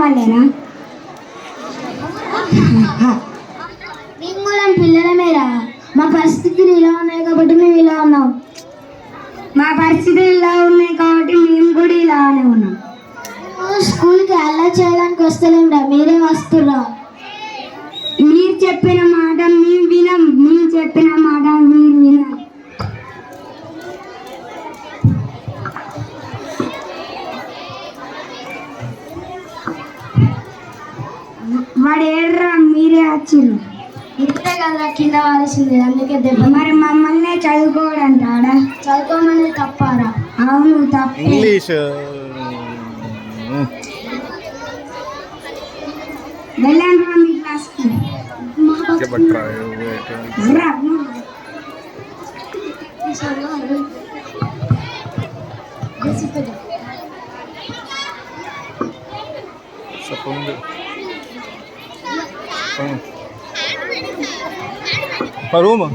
వాళ్ళేనా? మేము కూడా పిల్లలమేరా. మా పరిస్థితులు ఇలా ఉన్నాయి కాబట్టి మేము ఇలా ఉన్నాం. మా పరిస్థితులు ఇలా ఉన్నాయి కాబట్టి మేము కూడా ఇలానే ఉన్నాం. స్కూల్కి అలా చేయడానికి వస్తలేంరా, మీరే వస్తుర్రా. మీరు చెప్పిన మాట మేము వినం, మీరు చెప్పిన మాట మీరు వినాలి. వాడు ఏడ్రా, మీరే వచ్చిర్రు. ఇంతే కదా కింద వాల్సింది, అందుకే దెబ్బ. మరి మమ్మల్ని చదువుకోవడంటాడా? చదువుకోమని తప్పారా? అవును తప్పే. ఇంగ్లీష్ వెళ్ళండి రా మీ క్లాస్కి. రా. Paruma?